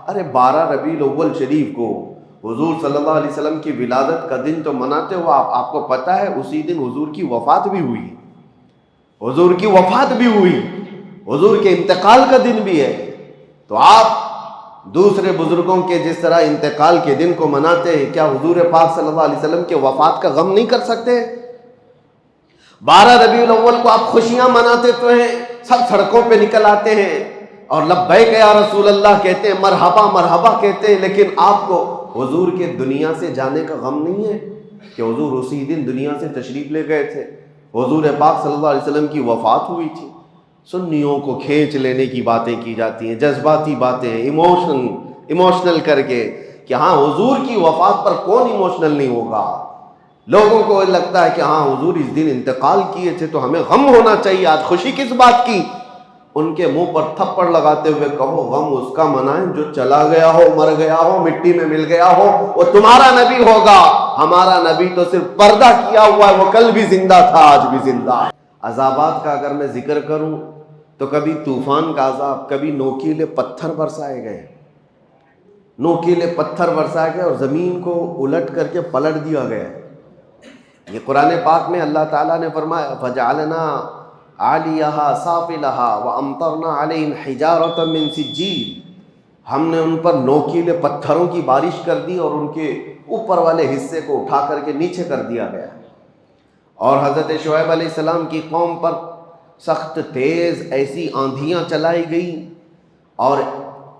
ارے 12 ربیع الاول شریف کو حضور صلی اللہ علیہ وسلم کی ولادت کا دن تو مناتے ہو آپ کو پتہ ہے اسی دن حضور کی وفات بھی ہوئی، حضور کی وفات بھی ہوئی، حضور کے انتقال کا دن بھی ہے۔ تو آپ دوسرے بزرگوں کے جس طرح انتقال کے دن کو مناتے ہیں، کیا حضور پاک صلی اللہ علیہ وسلم کے وفات کا غم نہیں کر سکتے؟ 12 ربیع الاول کو آپ خوشیاں مناتے تو ہیں، سب سڑکوں پہ نکل آتے ہیں اور لبیک یا رسول اللہ کہتے ہیں، مرحبا مرحبا کہتے ہیں، لیکن آپ کو حضور کے دنیا سے جانے کا غم نہیں ہے کہ حضور اسی دن دنیا سے تشریف لے گئے تھے، حضور پاک صلی اللہ علیہ وسلم کی وفات ہوئی تھی۔ سنیوں کو کھینچ لینے کی باتیں کی جاتی ہیں، جذباتی باتیں، ایموشنل کر کے کہ ہاں حضور کی وفات پر کون ایموشنل نہیں ہوگا۔ لوگوں کو لگتا ہے کہ ہاں حضور اس دن انتقال کیے تھے تو ہمیں غم ہونا چاہیے، آج خوشی کس بات کی؟ ان کے منہ پر تھپڑ لگاتے ہوئے کہو غم اس کا منائیں جو چلا گیا ہو، مر گیا ہو، مٹی میں مل گیا ہو، وہ تمہارا نبی ہوگا، ہمارا نبی تو صرف پردہ کیا ہوا ہے، وہ کل بھی زندہ تھا آج بھی زندہ ہے۔ عذابات کا اگر میں ذکر کروں تو کبھی طوفان کا عذاب، کبھی نوکیلے پتھر برسائے گئے، نوکیلے پتھر برسائے گئے اور زمین کو الٹ کر کے پلٹ دیا گیا۔ یہ قرآن پاک میں اللہ تعالیٰ نے فرمایا فَجَعَلْنَا عَالِيَهَا سَافِلَهَا وَأَمْطَرْنَا عَلَيْهِمْ حِجَارَةً مِّن سِجِّيلٍ، ہم نے ان پر نوکیلے پتھروں کی بارش کر دی اور ان کے اوپر والے حصے کو اٹھا کر کے نیچے کر دیا گیا۔ اور حضرت شعیب علیہ السلام کی قوم پر سخت تیز ایسی آندھیاں چلائی گئی اور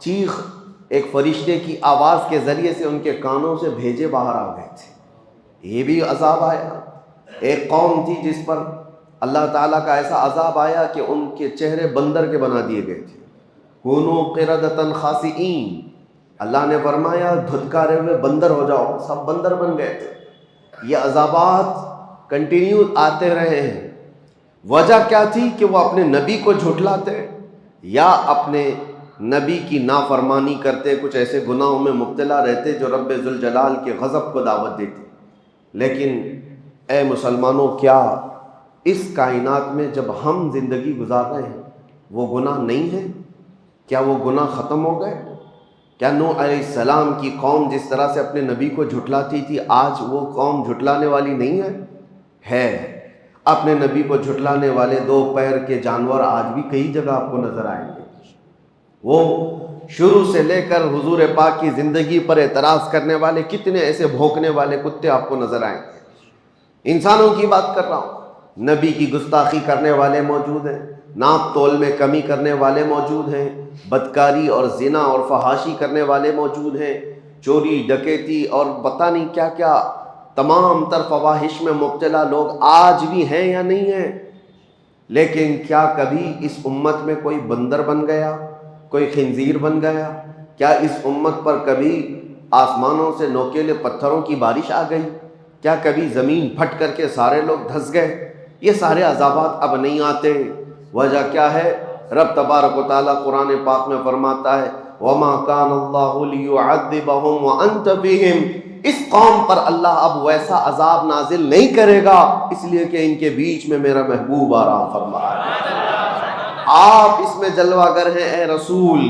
چیخ ایک فرشتے کی آواز کے ذریعے سے ان کے کانوں سے بھیجے باہر آ گئے تھے۔ یہ بھی عذاب آیا۔ ایک قوم تھی جس پر اللہ تعالیٰ کا ایسا عذاب آیا کہ ان کے چہرے بندر کے بنا دیے گئے تھے، کونوا قردۃ خاسئین، اللہ نے فرمایا دھتکارے ہوئے بندر ہو جاؤ، سب بندر بن گئے تھے۔ یہ عذابات کنٹینیو آتے رہے ہیں۔ وجہ کیا تھی کہ وہ اپنے نبی کو جھٹلاتے یا اپنے نبی کی نافرمانی کرتے، کچھ ایسے گناہوں میں مبتلا رہتے جو رب ذوالجلال کے غضب کو دعوت دیتے۔ لیکن اے مسلمانوں، کیا اس کائنات میں جب ہم زندگی گزار رہے ہیں وہ گناہ نہیں ہے؟ کیا وہ گناہ ختم ہو گئے؟ کیا نوح علیہ السلام کی قوم جس طرح سے اپنے نبی کو جھٹلاتی تھی آج وہ قوم جھٹلانے والی نہیں ہے؟ اپنے نبی کو جھٹلانے والے 2 پیر کے جانور آج بھی کئی جگہ آپ کو نظر آئیں گے۔ وہ شروع سے لے کر حضور پاک کی زندگی پر اعتراض کرنے والے کتنے ایسے بھونکنے والے کتے آپ کو نظر آئیں گے۔ انسانوں کی بات کر رہا ہوں، نبی کی گستاخی کرنے والے موجود ہیں، ناپ تول میں کمی کرنے والے موجود ہیں، بدکاری اور زنا اور فحاشی کرنے والے موجود ہیں، چوری ڈکیتی اور پتہ نہیں کیا کیا تمام تر فواحش میں مبتلا لوگ آج بھی ہیں یا نہیں ہیں؟ لیکن کیا کبھی اس امت میں کوئی بندر بن گیا، کوئی خنزیر بن گیا؟ کیا اس امت پر کبھی آسمانوں سے نوکیلے پتھروں کی بارش آ گئی؟ کیا کبھی زمین پھٹ کر کے سارے لوگ دھس گئے؟ یہ سارے عذابات اب نہیں آتے۔ وجہ کیا ہے؟ رب تبارک و تعالیٰ قرآن پاک میں فرماتا ہے وَمَا كَانَ اللَّهُ لِيُعَذِّبَهُمْ وَأَنْتَ فِيهِمْ، اس قوم پر اللہ اب ویسا عذاب نازل نہیں کرے گا اس لیے کہ ان کے بیچ میں میرا محبوب آرام فرما ہے، آپ اس میں جلوہ گر ہیں اے رسول۔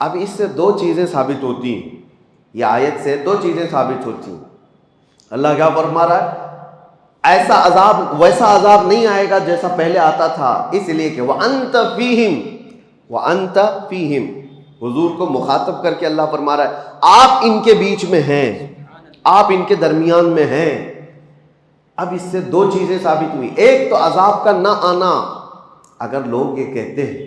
اب اس سے 2 چیزیں ثابت ہوتی ہیں، یہ آیت سے 2 چیزیں ثابت ہوتی ہیں۔ اللہ کیا فرما رہا ہے؟ ایسا عذاب، ویسا عذاب نہیں آئے گا جیسا پہلے آتا تھا، اس لیے کہ وَأَنْتَ فِيهِمْ، وَأَنْتَ فِيهِمْ، حضور کو مخاطب کر کے اللہ فرما رہا ہے آپ ان کے بیچ میں ہیں، آپ ان کے درمیان میں ہیں۔ اب اس سے 2 چیزیں ثابت ہوئی۔ ایک تو عذاب کا نہ آنا، اگر لوگ یہ کہتے ہیں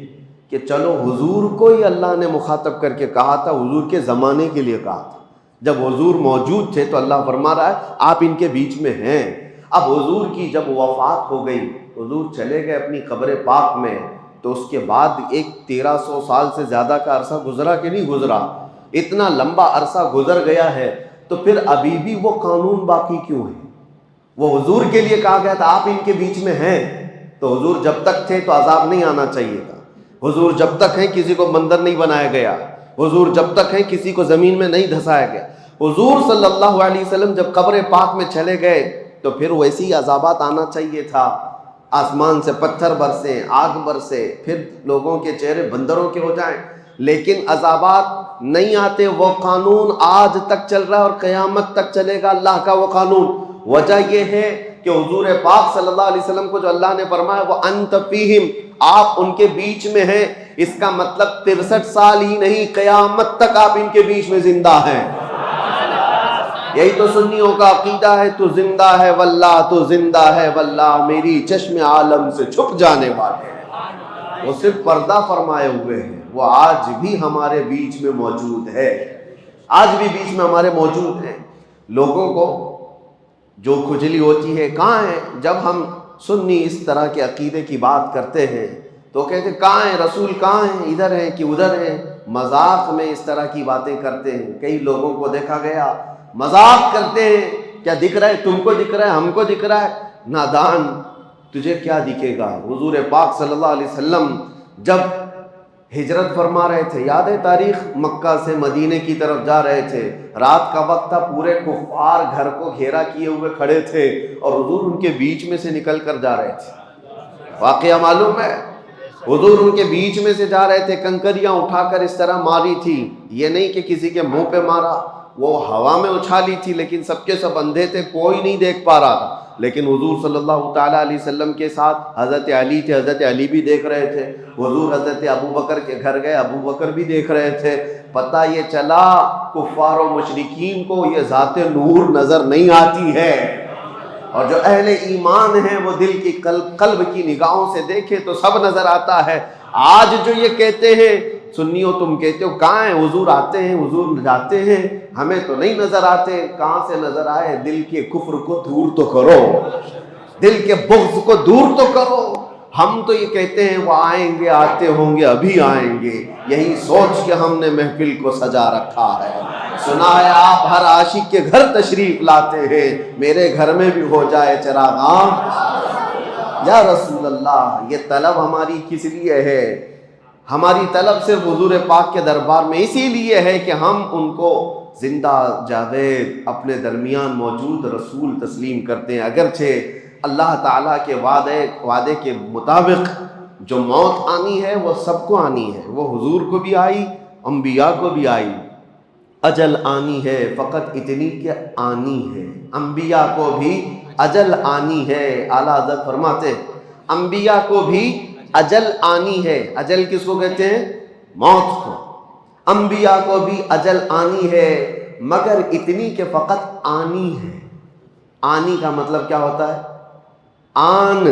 کہ چلو حضور کو ہی اللہ نے مخاطب کر کے کہا تھا، حضور کے زمانے کے لیے کہا تھا، جب حضور موجود تھے تو اللہ فرما رہا ہے آپ ان کے بیچ میں ہیں۔ اب حضور کی جب وفات ہو گئی، حضور چلے گئے اپنی قبر پاک میں، تو اس کے بعد ایک 1300 سال سے زیادہ کا عرصہ گزرا کہ نہیں گزرا؟ اتنا لمبا عرصہ گزر گیا ہے تو پھر ابھی بھی وہ قانون باقی کیوں ہے؟ وہ حضور کے لیے کہا گیا تھا آپ ان کے بیچ میں ہیں، تو حضور جب تک تھے تو عذاب نہیں آنا چاہیے تھا۔ حضور جب تک ہیں کسی کو بندر نہیں بنایا گیا، حضور جب تک ہیں کسی کو زمین میں نہیں دھسایا گیا۔ حضور صلی اللہ علیہ وسلم جب قبر پاک میں چلے گئے تو پھر ویسے ہی عذابات آنا چاہیے تھا، آسمان سے پتھر برسیں، آگ برسے، پھر لوگوں کے چہرے بندروں کے ہو جائیں۔ لیکن عذابات نہیں آتے، وہ قانون آج تک چل رہا ہے اور قیامت تک چلے گا اللہ کا وہ قانون۔ وجہ یہ ہے کہ حضور پاک صلی اللہ علیہ وسلم کو جو اللہ نے فرمایا وہ انت فیہم، آپ ان کے بیچ میں ہیں، اس کا مطلب 63 سال ہی نہیں، قیامت تک آپ ان کے بیچ میں زندہ ہیں۔ یہی تو سنیوں کا عقیدہ ہے، تو زندہ ہے واللہ، تو زندہ ہے واللہ، میری چشم عالم سے چھپ جانے والے ہیں۔ وہ صرف پردہ فرمائے ہوئے ہیں، وہ آج بھی ہمارے بیچ میں موجود ہے، آج بھی بیچ میں ہمارے موجود ہیں۔ لوگوں کو جو کھجلی ہوتی ہے کہاں ہے، جب ہم سنی اس طرح کے عقیدے کی بات کرتے ہیں تو کہتے ہیں کہاں ہیں رسول، کہاں ہیں، ادھر ہیں کہ ادھر ہیں، مذاق میں اس طرح کی باتیں کرتے ہیں۔ کئی لوگوں کو دیکھا گیا مذاق کرتے ہیں، کیا دکھ رہا ہے، تم کو دکھ رہا ہے، ہم کو دکھ رہا ہے، نادان تجھے کیا دکھے گا۔ حضور پاک صلی اللہ علیہ وسلم جب ہجرت فرما رہے تھے، یاد ہے تاریخ، مکہ سے مدینے کی طرف جا رہے تھے، رات کا وقت تھا، پورے کفار گھر کو گھیرا کیے ہوئے کھڑے تھے اور حضور ان کے بیچ میں سے نکل کر جا رہے تھے۔ واقعہ معلوم ہے، حضور ان کے بیچ میں سے جا رہے تھے، کنکریاں اٹھا کر اس طرح ماری تھی، یہ نہیں کہ کسی کے منہ پہ مارا، وہ ہوا میں اچھالی تھی، لیکن سب کے سب اندھے تھے، کوئی نہیں دیکھ پا رہا تھا۔ لیکن حضور صلی اللہ تعالیٰ علیہ وسلم کے ساتھ حضرت علی تھے، حضرت علی بھی دیکھ رہے تھے۔ حضور حضرت ابو بکر کے گھر گئے، ابو بکر بھی دیکھ رہے تھے۔ پتہ یہ چلا کفار و مشرکین کو یہ ذات نور نظر نہیں آتی ہے، اور جو اہل ایمان ہیں وہ دل کی قلب کی نگاہوں سے دیکھے تو سب نظر آتا ہے۔ آج جو یہ کہتے ہیں سنیوں، تم کہتے ہو کہاں ہیں حضور، آتے ہیں حضور جاتے ہیں، ہمیں تو نہیں نظر آتے، کہاں سے نظر آئے؟ دل کے کفر کو دور تو کرو، دل کے بغض کو دور تو کرو۔ ہم تو یہ کہتے ہیں وہ آئیں گے، آتے ہوں گے، ابھی آئیں گے، یہی سوچ کے ہم نے محفل کو سجا رکھا ہے۔ سنا ہے آپ ہر عاشق کے گھر تشریف لاتے ہیں، میرے گھر میں بھی ہو جائے چراغاں یا رسول اللہ۔ یہ طلب ہماری کس لیے ہے؟ ہماری طلب صرف حضور پاک کے دربار میں اسی لیے ہے کہ ہم ان کو زندہ جاوید اپنے درمیان موجود رسول تسلیم کرتے ہیں۔ اگرچہ اللہ تعالیٰ کے وعدے کے مطابق جو موت آنی ہے وہ سب کو آنی ہے، وہ حضور کو بھی آئی، انبیاء کو بھی آئی۔ اجل آنی ہے، فقط اتنی کہ آنی ہے۔ انبیاء کو بھی اجل آنی ہے۔ اعلیٰ حضرت فرماتے انبیاء کو بھی اجل آنی ہے۔ اجل کس کو کہتے ہیں؟ موت کو۔ انبیاء کو بھی اجل آنی ہے، مگر اتنی کہ فقط آنی ہے۔ آنی کا مطلب کیا ہوتا ہے؟ آن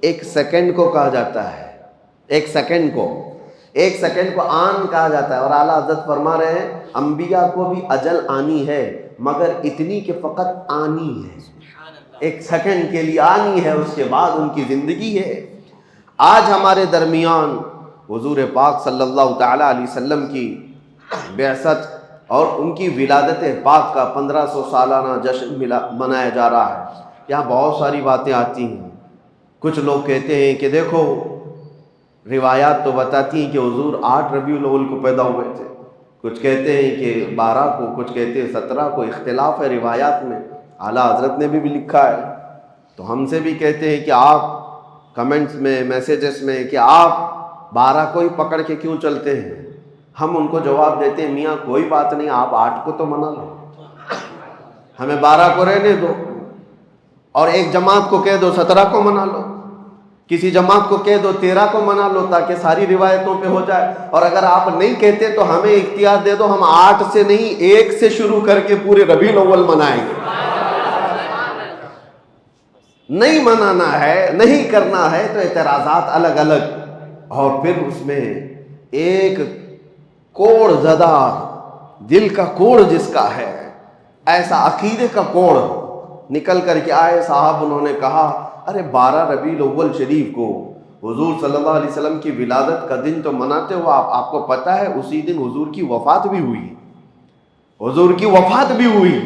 ایک سیکنڈ کو کہا جاتا ہے، ایک سیکنڈ کو آن کہا جاتا ہے۔ اور اعلیٰ حضرت فرما رہے ہیں انبیاء کو بھی اجل آنی ہے، مگر اتنی کہ فقط آنی ہے، ایک سیکنڈ کے لیے آنی ہے، اس کے بعد ان کی زندگی ہے۔ آج ہمارے درمیان حضور پاک صلی اللہ تعالیٰ علیہ وسلم کی بعثت اور ان کی ولادت پاک کا 1500 سالانہ جشن منایا جا رہا ہے۔ یہاں بہت ساری باتیں آتی ہیں۔ کچھ لوگ کہتے ہیں کہ دیکھو روایات تو بتاتی ہیں کہ حضور 8 ربیع الاول کو پیدا ہوئے تھے، کچھ کہتے ہیں کہ 12 کو، کچھ کہتے ہیں 17 کو، اختلاف ہے روایات میں۔ اعلیٰ حضرت نے بھی لکھا ہے، تو ہم سے بھی کہتے ہیں کہ آپ کمنٹس میں، میسیجز میں، کہ آپ 12 کو ہی پکڑ کے کیوں چلتے ہیں؟ ہم ان کو جواب دیتے ہیں میاں کوئی بات نہیں، آپ 8 کو تو منا لو، ہمیں 12 کو رہنے دو، اور ایک جماعت کو کہہ دو 17 کو منا لو، کسی جماعت کو کہہ دو 13 کو منا لو، تاکہ ساری روایتوں پہ ہو جائے۔ اور اگر آپ نہیں کہتے تو ہمیں اختیار دے دو، ہم 8 سے نہیں 1 سے شروع کر کے پورے ربیع الاول منائیں گے۔ نہیں منانا ہے، نہیں کرنا ہے تو اعتراضات الگ الگ، اور پھر اس میں ایک کوڑ زدہ دل کا کوڑ جس کا ہے، ایسا عقیدے کا کوڑ نکل کر کے آئے۔ صاحب انہوں نے کہا ارے 12 ربیع الاول شریف کو حضور صلی اللہ علیہ وسلم کی ولادت کا دن تو مناتے ہو، آپ کو پتہ ہے اسی دن حضور کی وفات بھی ہوئی، حضور کی وفات بھی ہوئی،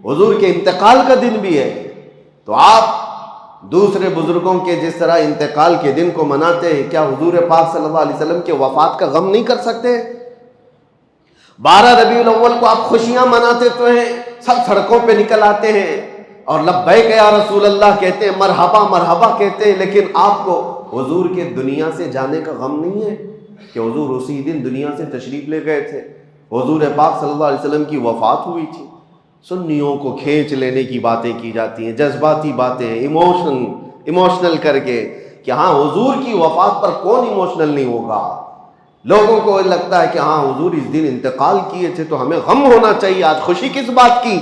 حضور کے انتقال کا دن بھی ہے۔ تو آپ دوسرے بزرگوں کے جس طرح انتقال کے دن کو مناتے ہیں، کیا حضور پاک صلی اللہ علیہ وسلم کے وفات کا غم نہیں کر سکتے؟ 12 ربیع الاول کو آپ خوشیاں مناتے تو ہیں، سب سڑکوں پہ نکل آتے ہیں اور لبیک یا رسول اللہ کہتے ہیں، مرحبا مرحبا کہتے ہیں، لیکن آپ کو حضور کے دنیا سے جانے کا غم نہیں ہے؟ کہ حضور اسی دن دنیا سے تشریف لے گئے تھے، حضور پاک صلی اللہ علیہ وسلم کی وفات ہوئی تھی۔ سنیوں کو کھینچ لینے کی باتیں کی جاتی ہیں، جذباتی باتیں، ایموشنل کر کے کہ ہاں حضور کی وفات پر کون ایموشنل نہیں ہوگا۔ لوگوں کو لگتا ہے کہ ہاں حضور اس دن انتقال کیے تھے تو ہمیں غم ہونا چاہیے، آج خوشی کس بات کی؟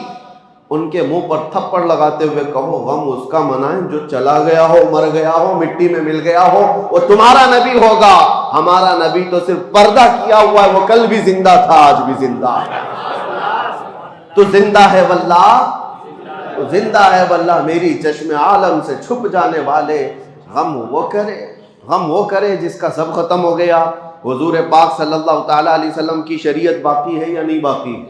ان کے منہ پر تھپڑ لگاتے ہوئے کہو غم اس کا منائیں جو چلا گیا ہو، مر گیا ہو، مٹی میں مل گیا ہو، وہ تمہارا نبی ہوگا۔ ہمارا نبی تو صرف پردہ کیا ہوا ہے، وہ کل بھی زندہ تھا، آج بھی زندہ ہے۔ تو زندہ ہے واللہ، تو زندہ ہے واللہ، میری چشم عالم سے چھپ جانے والے۔ غم وہ کرے جس کا سب ختم ہو گیا۔ حضور پاک صلی اللہ تعالیٰ علیہ وسلم کی شریعت باقی ہے یا نہیں باقی ہے؟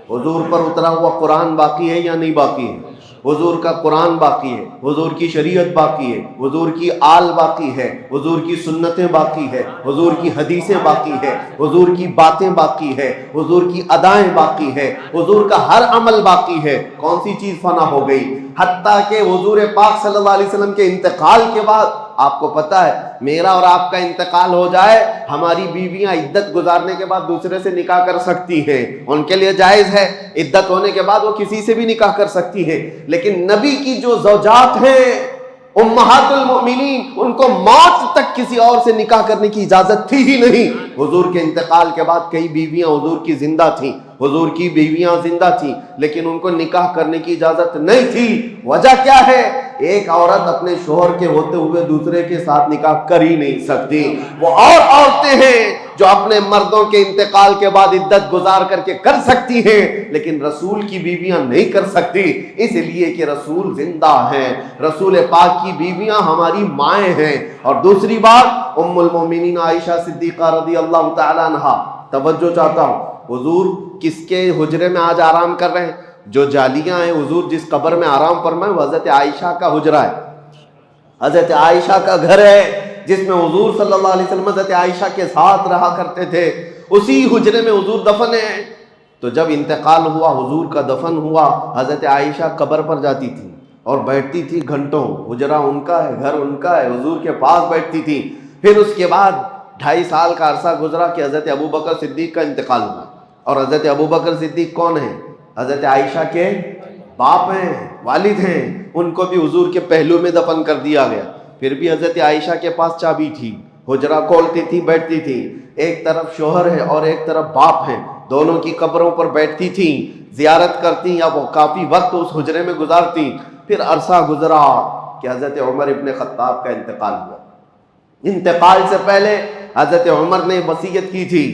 حضور پر اترا ہوا قرآن باقی ہے یا نہیں باقی ہے؟ حضور کا قرآن باقی ہے، حضور کی شریعت باقی ہے، حضور کی آل باقی ہے، حضور کی سنتیں باقی ہے، حضور کی حدیثیں باقی ہے، حضور کی باتیں باقی ہے، حضور کی ادائیں باقی ہے، حضور کا ہر عمل باقی ہے۔ کون سی چیز فنا ہو گئی؟ حتیٰ کہ حضور پاک صلی اللہ علیہ وسلم کے انتقال کے بعد، آپ کو پتہ ہے میرا اور آپ کا انتقال ہو جائے، ہماری بیویاں عدت گزارنے کے بعد دوسرے سے نکاح کر سکتی ہیں، ان کے لیے جائز ہے، عدت ہونے کے بعد وہ کسی سے بھی نکاح کر سکتی ہیں۔ لیکن نبی کی جو زوجات ہیں امہات المؤمنین، ان کو موت تک کسی اور سے نکاح کرنے کی اجازت تھی ہی نہیں۔ حضور کے انتقال کے بعد کئی بیویاں حضور کی زندہ تھیں، حضور کی بیویاں زندہ تھیں، لیکن ان کو نکاح کرنے کی اجازت نہیں تھی۔ وجہ کیا ہے؟ ایک عورت اپنے شوہر کے ہوتے ہوئے دوسرے کے ساتھ نکاح کر ہی نہیں سکتی۔ وہ اور عورتیں ہیں جو اپنے مردوں کے انتقال کے بعد عدت گزار کر کے کر سکتی ہیں، لیکن رسول کی بیویاں نہیں کر سکتی، اس لیے کہ رسول زندہ ہیں، رسول پاک کی بیویاں ہماری مائیں ہیں۔ اور دوسری بات، ام المومنین عائشہ صدیقہ رضی اللہ تعالیٰ عنہا، توجہ چاہتا ہوں، حضور کس کے حجرے میں آج آرام کر رہے ہیں؟ جو جالیاں ہیں، حضور جس قبر میں آرام فرمائے وہ حضرت عائشہ کا حجرہ ہے، حضرت عائشہ کا گھر ہے، جس میں حضور صلی اللہ علیہ وسلم حضرت عائشہ کے ساتھ رہا کرتے تھے، اسی حجرے میں حضور دفن ہیں۔ تو جب انتقال ہوا، حضور کا دفن ہوا، حضرت عائشہ قبر پر جاتی تھی اور بیٹھتی تھی گھنٹوں، حجرہ ان کا ہے، گھر ان کا ہے، حضور کے پاس بیٹھتی تھی۔ پھر اس کے بعد 2.5 سال کا عرصہ گزرا کہ حضرت ابوبکر صدیق کا انتقال ہوا، اور حضرت ابوبکر صدیق کون ہیں؟ حضرت عائشہ کے باپ ہیں، والد ہیں، ان کو بھی حضور کے پہلو میں دفن کر دیا گیا۔ پھر بھی حضرت عائشہ کے پاس چابی تھی، حجرہ کھولتی تھی، بیٹھتی تھی، ایک طرف شوہر ہے اور ایک طرف باپ ہیں، دونوں کی قبروں پر بیٹھتی تھی، زیارت کرتی یا وہ کافی وقت اس حجرے میں گزارتی۔ پھر عرصہ گزرا کہ حضرت عمر ابن خطاب کا انتقال ہوا۔ انتقال سے پہلے حضرت عمر نے وصیت کی تھی،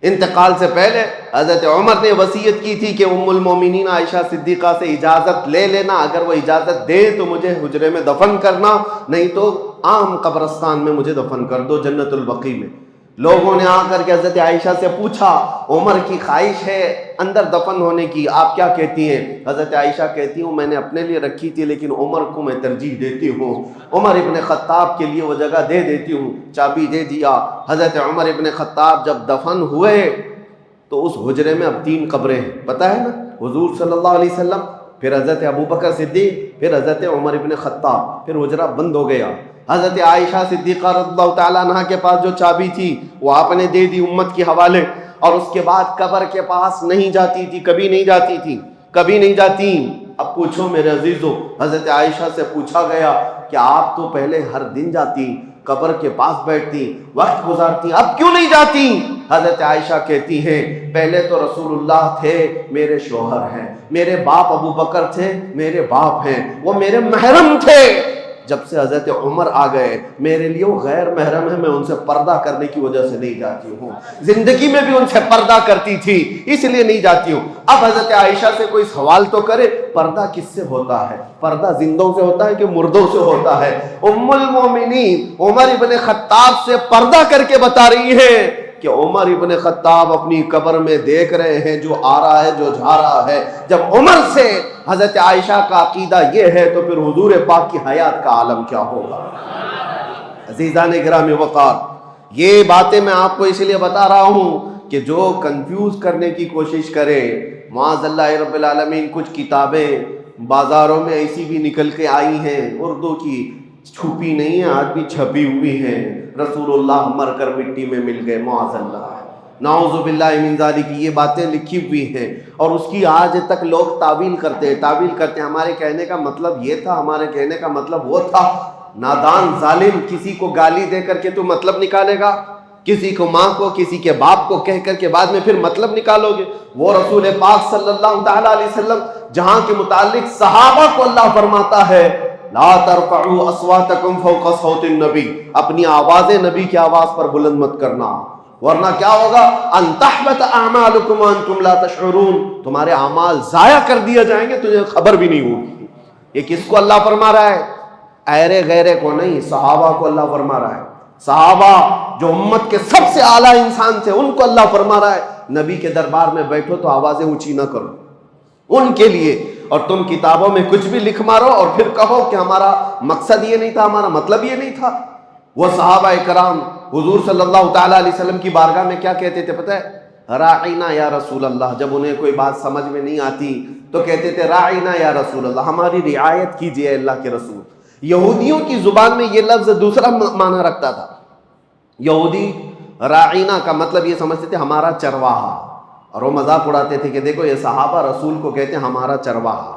انتقال سے پہلے حضرت عمر نے وصیت کی تھی کہ ام المومنین عائشہ صدیقہ سے اجازت لے لینا، اگر وہ اجازت دے تو مجھے حجرے میں دفن کرنا، نہیں تو عام قبرستان میں مجھے دفن کر دو، جنت البقیع میں۔ لوگوں نے آ کر کے حضرت عائشہ سے پوچھا، عمر کی خواہش ہے اندر دفن ہونے کی، آپ کیا کہتی ہیں؟ حضرت عائشہ کہتی ہوں میں نے اپنے لیے رکھی تھی، لیکن عمر کو میں ترجیح دیتی ہوں، عمر ابن خطاب کے لیے وہ جگہ دے دیتی ہوں۔ چابی دے دیا۔ حضرت عمر ابن خطاب جب دفن ہوئے تو اس حجرے میں اب 3 قبریں ہیں، پتہ ہے نا، حضور صلی اللہ علیہ وسلم، پھر حضرت ابوبکر صدیق، پھر حضرت عمر ابن خطاب، پھر حجرہ بند ہو گیا۔ حضرت عائشہ صدیقہ رضی اللہ تعالیٰ عنہ کے پاس جو چابی تھی وہ آپ نے دے دی امت کے حوالے، اور اس کے بعد قبر کے پاس نہیں جاتی تھی، کبھی نہیں جاتی تھی، کبھی نہیں جاتی۔ اب پوچھو میرے عزیزو، حضرت عائشہ سے پوچھا گیا کہ آپ تو پہلے ہر دن جاتی، قبر کے پاس بیٹھتی، وقت گزارتی، اب کیوں نہیں جاتی؟ حضرت عائشہ کہتی ہیں پہلے تو رسول اللہ تھے، میرے شوہر ہیں، میرے باپ ابو بکر تھے، میرے باپ ہیں، وہ میرے محرم تھے۔ جب سے حضرت عمر آ گئے میرے لیے وہ غیر محرم ہے، میں ان سے پردہ کرنے کی وجہ سے نہیں جاتی ہوں، زندگی میں بھی ان سے پردہ کرتی تھی اس لیے نہیں جاتی ہوں۔ اب حضرت عائشہ سے کوئی سوال تو کرے، پردہ کس سے ہوتا ہے؟ پردہ زندوں سے ہوتا ہے کہ مردوں سے ہوتا ہے؟ ام المومنین عمر ابن خطاب سے پردہ کر کے بتا رہی ہے کہ عمر ابن خطاب اپنی قبر میں دیکھ رہے ہیں جو آ رہا ہے، جو جا رہا ہے۔ جب عمر سے حضرت عائشہ کا عقیدہ یہ ہے تو پھر حضور پاک کی حیات کا عالم کیا ہوگا؟ عزیزان گرامی وقار، یہ باتیں میں آپ کو اس لیے بتا رہا ہوں کہ جو کنفیوز کرنے کی کوشش کرے، معاذ اللہ رب العالمین، کچھ کتابیں بازاروں میں ایسی بھی نکل کے آئی ہیں، اردو کی، چھپی نہیں ہیں، آج بھی چھپی ہوئی ہیں، رسول اللہ مر کر مٹی میں مل گئے، معاذ اللہ، نعوذ باللہ من ذالک، یہ باتیں لکھی ہوئی ہیں اور اس کی آج تک لوگ تعویل کرتے ہیں، ہمارے کہنے کا مطلب یہ تھا، ہمارے کہنے کا مطلب وہ تھا۔ نادان ظالم، کسی کو گالی دے کر کے تو مطلب نکالے گا، کسی کو ماں کو، کسی کے باپ کو کہہ کر کے بعد میں پھر مطلب نکالو گے۔ وہ رسول پاک صلی اللہ تعالی علیہ وسلم جہاں کے متعلق صحابہ کو اللہ فرماتا ہے لا ترفعوا اصواتکم فوق صوت النبی، اپنی آوازیں نبی کی آواز پر بلند مت کرنا، ورنہ کیا ہوگا، ان تحبط اعمالکم وانتم لا تشعرون، تمہارے اعمال ضائع کر دیے جائیں گے، تجھے خبر بھی نہیں ہوگی۔ یہ کس کو اللہ فرما رہا ہے؟ ایرے غیرے کو نہیں، صحابہ کو اللہ فرما رہا ہے۔ صحابہ جو امت کے سب سے اعلیٰ انسان تھے، ان کو اللہ فرما رہا ہے نبی کے دربار میں بیٹھو تو آوازیں اونچی نہ کرو ان کے لیے، اور تم کتابوں میں کچھ بھی لکھ مارو اور پھر کہو کہ ہمارا مقصد یہ نہیں تھا، ہمارا مطلب یہ نہیں تھا۔ وہ صحابہ کرام حضور صلی اللہ تعالی علیہ وسلم کی بارگاہ میں کیا کہتے تھے پتہ ہے؟ راعینا یا رسول اللہ، جب انہیں کوئی بات سمجھ میں نہیں آتی تو کہتے تھے راعینا یا رسول اللہ، ہماری رعایت کیجئے اللہ کے رسول۔ یہودیوں کی زبان میں یہ لفظ دوسرا معنی رکھتا تھا۔ یہودی راعینا کا مطلب یہ سمجھتے تھے ہمارا چرواہا، اور وہ مذاق اڑاتے تھے کہ دیکھو یہ صحابہ رسول کو کہتے ہیں ہمارا چرواہا،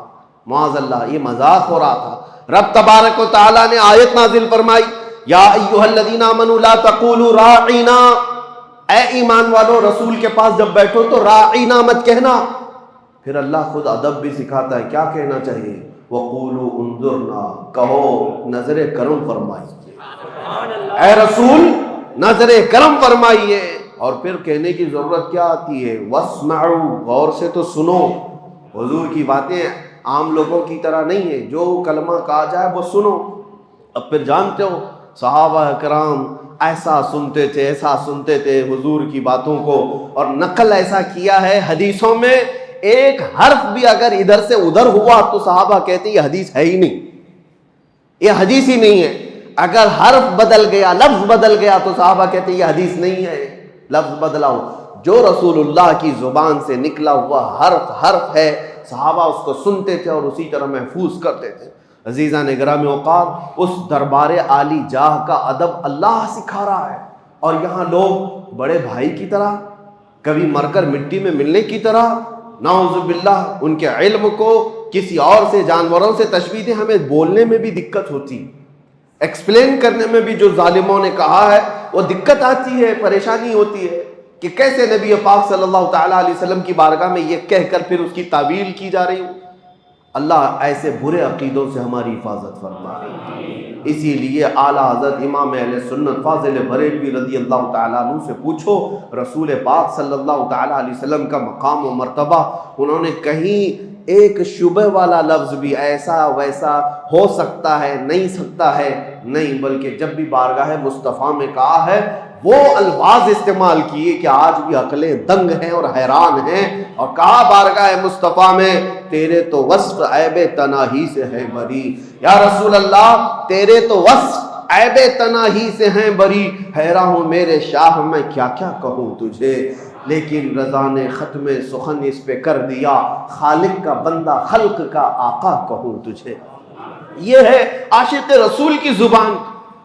معاذ اللہ، یہ مذاق ہو رہا تھا۔ رب تبارک و تعالیٰ نے آیت نازل فرمائی یا ایھا الذین آمنوا لا تقولوا راعینا، اے ایمان والو رسول کے پاس جب بیٹھو تو راعینا مت کہنا۔ پھر اللہ خود ادب بھی سکھاتا ہے، کیا کہنا چاہیے؟ وقولوا انظرنا، کہو نظر کرم فرمائیے، اے رسول نظر کرم فرمائیے۔ اور پھر کہنے کی ضرورت کیا آتی ہے؟ واسمعوا، غور سے تو سنو۔ حضور کی باتیں عام لوگوں کی طرح نہیں ہے، جو کلمہ کہا جائے وہ سنو۔ اب پھر جانتے ہو صحابہ کرام ایسا سنتے تھے حضور کی باتوں کو، اور نقل ایسا کیا ہے حدیثوں میں، ایک حرف بھی اگر ادھر سے ادھر ہوا تو صحابہ کہتے یہ حدیث ہے ہی نہیں، یہ حدیث ہی نہیں ہے۔ اگر حرف بدل گیا، لفظ بدل گیا تو صحابہ کہتے یہ حدیث نہیں ہے، لفظ بدلا ہو۔ جو رسول اللہ کی زبان سے نکلا ہوا حرف ہے، صحابہ اس کو سنتے تھے اور اسی طرح محفوظ کرتے تھے۔ عزیزان گرامی اوقات، اس دربار عالی جاہ کا ادب اللہ سکھا رہا ہے، اور یہاں لوگ بڑے بھائی کی طرح، کبھی مر کر مٹی میں ملنے کی طرح، نعوذ باللہ، ان کے علم کو کسی اور سے، جانوروں سے تشبیہ دیں۔ ہمیں بولنے میں بھی دقت ہوتی، ایکسپلین کرنے میں بھی جو ظالموں نے کہا ہے وہ دقت آتی ہے، پریشانی ہوتی ہے کہ کیسے نبی پاک صلی اللہ تعالیٰ علیہ وسلم کی بارگاہ میں یہ کہہ کر پھر اس کی تعویل کی جا رہی ہوں۔ اللہ ایسے برے عقیدوں سے ہماری حفاظت فرمائے۔ اسی لیے اعلیٰ حضرت امام اہل سنت فاضل بریلوی رضی اللہ تعالیٰ عنہ سے پوچھو رسول پاک صلی اللہ تعالیٰ علیہ وسلم کا مقام و مرتبہ، انہوں نے کہیں ایک شبہ والا لفظ بھی ایسا ویسا ہو سکتا ہے، نہیں سکتا ہے، نہیں، بلکہ جب بھی بارگاہ مصطفیٰ میں کہا ہے وہ الفاظ استعمال کیے کہ آج بھی عقلیں دنگ ہیں اور حیران ہیں، اور کہا بارگاہ مصطفیٰ میں تیرے تو وصف عیب تناہی سے ہے بری، یا رسول اللہ تیرے تو وصف عیب تناہی سے ہیں بری، حیران ہوں میرے شاہ میں کیا کیا کہوں تجھے، لیکن رضا نے ختم سخن اس پہ کر دیا، خالق کا بندہ خلق کا آقا کہوں تجھے۔ یہ ہے عاشق رسول کی زبان۔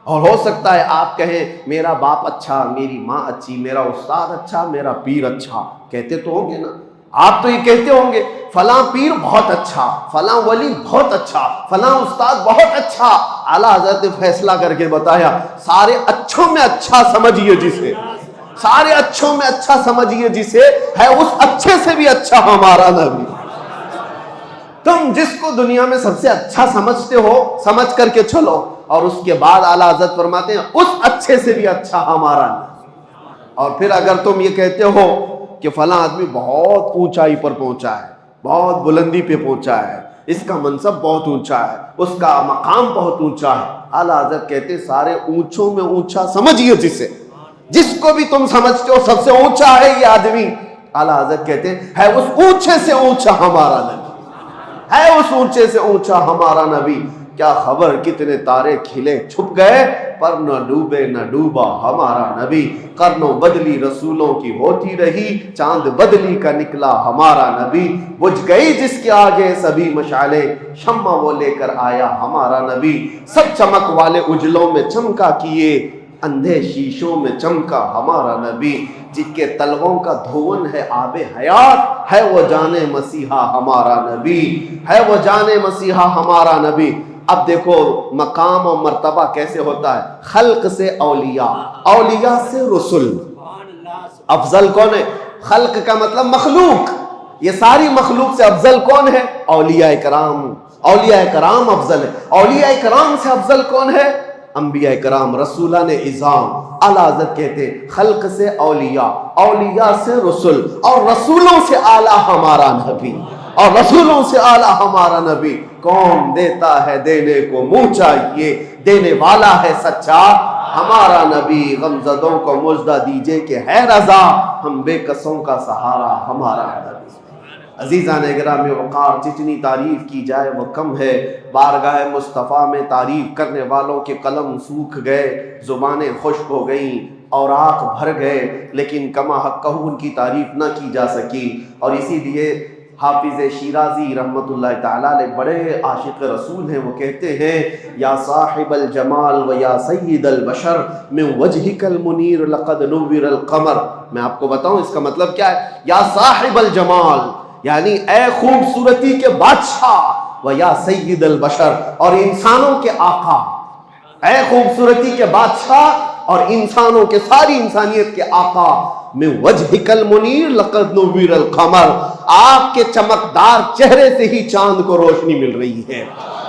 اور ہو سکتا ہے آپ کہیں میرا باپ اچھا، میری ماں اچھی، میرا استاد اچھا، میرا پیر اچھا، کہتے تو ہوں گے نا، آپ تو یہ کہتے ہوں گے فلاں پیر بہت اچھا، فلاں ولی بہت اچھا، فلاں استاد بہت اچھا۔ اعلیٰ حضرت نے فیصلہ کر کے بتایا سارے اچھوں میں اچھا سمجھیے جسے، سارے اچھوں میں اچھا سمجھیے جسے، ہے اس اچھے سے بھی اچھا ہمارا نبی۔ تم جس کو دنیا میں سب سے اچھا سمجھتے ہو سمجھ کر کے چلو، اور اس کے بعد اعلیٰ حضرت فرماتے ہیں اس اچھے سے بھی اچھا ہمارا نبی۔ اور پھر اگر تم یہ کہتے ہو کہ فلاں آدمی بہت اونچائی پر پہنچا ہے، بہت بلندی پہ پہنچا ہے، اس کا منصب بہت اونچا ہے، اس کا مقام بہت اونچا ہے، اعلیٰ حضرت کہتے سارے اونچوں میں اونچا سمجھیے جسے، جس کو بھی تم سمجھتے ہو سب سے اونچا ہے یہ آدمی، اعلیٰ حضرت کہتے ہیں ہے اس اونچے سے اونچا ہمارا نبی، ہے اس اونچے سے اونچا ہمارا نبی۔ کیا خبر کتنے تارے کھلے چھپ گئے، پر نہ ڈوبے نہ ڈوبا ہمارا نبی، قرنوں بدلی رسولوں کی ہوتی رہی، چاند بدلی کا نکلا ہمارا نبی، بجھ گئی جس کے آگے سبھی مشعلیں، شمع وہ لے کر آیا ہمارا نبی، سب چمک والے اجلوں میں چمکا کیے، اندھے شیشوں میں چمکا ہمارا نبی، جن کے تلووں کا دھون ہے آب حیات، ہے وہ جان مسیحا ہمارا نبی، ہے وہ جان مسیحا ہمارا نبی۔ اب دیکھو مقام اور مرتبہ کیسے ہوتا ہے، خلق سے اولیاء، اولیاء سے رسل۔ افضل کون ہے؟ خلق کا مطلب مخلوق، یہ ساری مخلوق سے افضل کون ہے؟ اولیاء کرام۔ اولیاء کرام افضل ہے۔ اولیاء کرام سے افضل کون ہے؟ انبیاء کرام، رسولان اعظام۔ اعلیٰ حضرت کہتے ہیں خلق سے اولیاء، اولیاء سے رسول، اور رسولوں سے اعلیٰ ہمارا نبی، اور رسولوں سے اعلیٰ ہمارا نبی۔ کون دیتا ہے دینے کو منہ چاہیے، دینے والا ہے سچا ہمارا نبی۔ غمزدوں کو مژدہ دیجئے کہ ہے رضا، ہم بے کسوں کا سہارا ہمارا نبی۔ عزیزان گرامی وقار، جتنی تعریف کی جائے وہ کم ہے۔ بارگاہ مصطفیٰ میں تعریف کرنے والوں کے قلم سوکھ گئے، زبانیں خشک ہو گئیں اور آنکھ بھر گئے، لیکن کما حقہ ان کی تعریف نہ کی جا سکی۔ اور اسی لیے حافظ شیرازی رحمۃ اللہ تعالیٰ علیہ بڑے عاشق رسول ہیں، وہ کہتے ہیں یا صاحب الجمال و یا سید البشر من وجہک المنیر لقد نور القمر۔ میں آپ کو بتاؤں اس کا مطلب کیا ہے؟ یا صاحب الجمال یعنی اے خوبصورتی کے بادشاہ، و یا سید البشر اور انسانوں کے آقا، اے خوبصورتی کے بادشاہ اور انسانوں کے، ساری انسانیت کے آقا، میں وجہک المنیر لقد نور القمر، آپ کے چمکدار چہرے سے ہی چاند کو روشنی مل رہی ہے،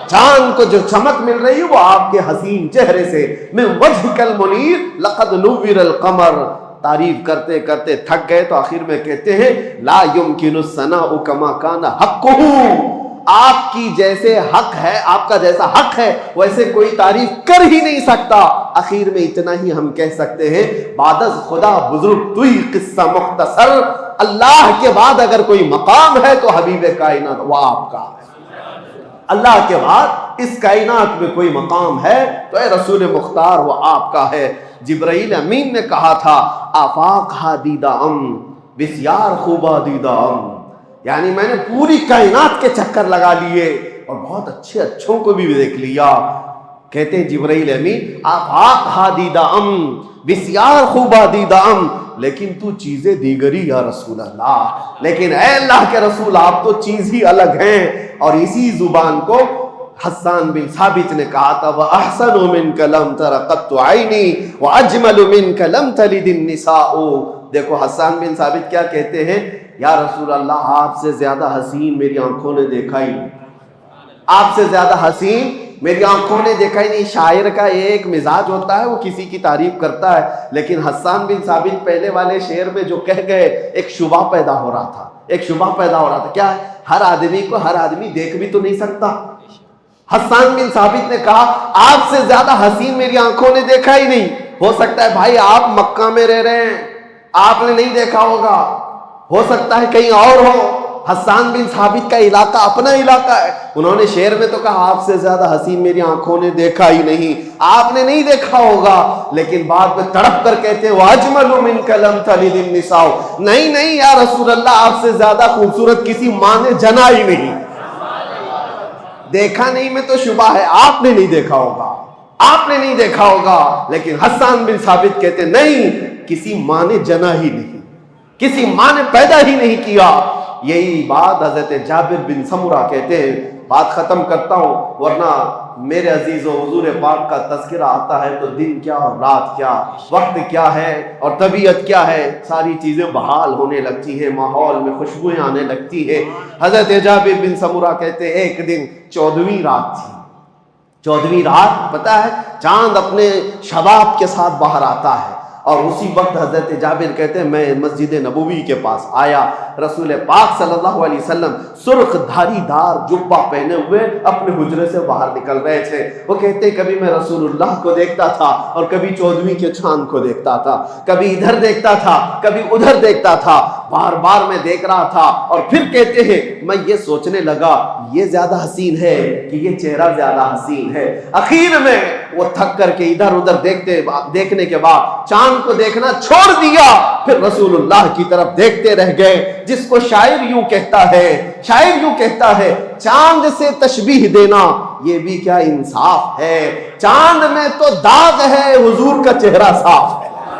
چاند کو جو چمک مل رہی ہے وہ آپ کے حسین چہرے سے۔ میں وجہک المنیر لقد نور القمر۔ تعریف کرتے کرتے تھک گئے تو آخر میں کہتے ہیں لا یمکن الثناء کما کان حقہ، آپ کی جیسے حق ہے، آپ کا جیسا حق ہے ویسے کوئی تعریف کر ہی نہیں سکتا۔ اخیر میں اتنا ہی ہم کہہ سکتے ہیں بعد از خدا بزرگ تو ہی قصہ مختصر، اللہ کے بعد اگر کوئی مقام ہے تو حبیب کائنات وہ آپ کا ہے، اللہ کے بعد اس کائنات میں کوئی مقام ہے تو اے رسول مختار وہ آپ کا ہے۔ جبرائیل امین نے کہا تھا آفاق ہا دیدہ ام بسیار خوبا دیدہ ام، یعنی میں نے پوری کائنات کے چکر لگا لیے اور بہت اچھے اچھوں کو بھی دیکھ لیا۔ کہتے ہیں جبرائیل امین آفاق ہا دیدہ ام بسیار خوبا دیدہ ام، لیکن تو چیزیں دیگری یا رسول اللہ، لیکن اے اللہ کے رسول آپ تو چیز ہی الگ ہیں۔ اور اسی زبان کو حسان بن ثابت نے کہا تھا وَأَحْسَنُ مِنْكَ لَمْ تَرَ قَطُّ عَيْنِي وَأَجْمَلُ مِنْكَ لَمْ تَلِدِ النِّسَاءُ۔ دیکھو حسان بن ثابت کیا کہتے ہیں، یا رسول اللہ آپ سے زیادہ حسین میری آنکھوں نے دیکھا ہی نہیں، آپ سے زیادہ حسین میری آنکھوں نے دیکھا ہی نہیں۔ شاعر کا ایک مزاج ہوتا ہے وہ کسی کی تعریف کرتا ہے، لیکن حسان بن ثابت پہلے والے شعر میں جو کہہ گئے ایک شبہ پیدا ہو رہا تھا، ایک شبہ پیدا ہو رہا تھا، کیا ہے؟ ہر آدمی کو ہر آدمی دیکھ بھی تو نہیں سکتا۔ حسان بن ثابت نے کہا آپ سے زیادہ حسین میری آنکھوں نے دیکھا ہی نہیں۔ ہو سکتا ہے بھائی آپ مکہ میں رہ رہے ہیں، آپ نے نہیں دیکھا ہوگا، ہو سکتا ہے کہیں اور ہو۔ حسان بن ثابت کا علاقہ اپنا علاقہ ہے، انہوں نے شعر میں تو کہا آپ سے زیادہ حسین میری آنکھوں نے دیکھا ہی نہیں، آپ نے نہیں دیکھا ہوگا، لیکن بعد میں تڑپ کر کہتے ہیں وَأَجْمَلُ مِنْكَ لَمْ تَلِدِ النِّسَاءُ، نہیں نہیں یا رسول اللہ آپ سے زیادہ خوبصورت کسی ماں نے جنا ہی نہیں۔ دیکھا نہیں میں تو شبہ ہے آپ نے نہیں دیکھا ہوگا، آپ نے نہیں دیکھا ہوگا، لیکن حسان بن ثابت کہتے نہیں کسی ماں نے جنا ہی نہیں، کسی ماں نے پیدا ہی نہیں کیا۔ یہی بات حضرت جابر بن سمرہ کہتے ہیں۔ بات ختم کرتا ہوں ورنہ میرے عزیزوں حضور پاک کا تذکرہ آتا ہے تو دن کیا اور رات کیا، وقت کیا ہے اور طبیعت کیا ہے، ساری چیزیں بحال ہونے لگتی ہیں، ماحول میں خوشبوئیں آنے لگتی ہے۔ حضرت جابر بن سمرہ کہتے ہیں ایک دن 14ویں رات تھی، 14ویں رات پتہ ہے چاند اپنے شباب کے ساتھ باہر آتا ہے، اور اسی وقت حضرت جابر کہتے ہیں میں مسجد نبوی کے پاس آیا، رسول پاک صلی اللہ علیہ وسلم سرخ دھاری دار جبہ پہنے ہوئے اپنے حجرے سے باہر نکل رہے تھے۔ وہ کہتے ہیں کبھی میں رسول اللہ کو دیکھتا تھا اور کبھی 14ویں کے چاند کو دیکھتا تھا، کبھی ادھر دیکھتا تھا کبھی ادھر دیکھتا تھا۔ بار بار میں دیکھ رہا تھا. اور پھر کہتے ہیں میں یہ سوچنے لگا یہ زیادہ حسین ہے کہ یہ چہرہ زیادہ حسین ہے. اخیر میں وہ تھک کر کے ادھر ادھر دیکھنے کے بعد چاند کو دیکھنا چھوڑ دیا, پھر رسول اللہ کی طرف دیکھتے رہ گئے. جس کو شاعر یوں کہتا ہے چاند سے تشبیہ دینا یہ بھی کیا انصاف ہے, چاند میں تو داغ ہے حضور کا چہرہ صاف ہے.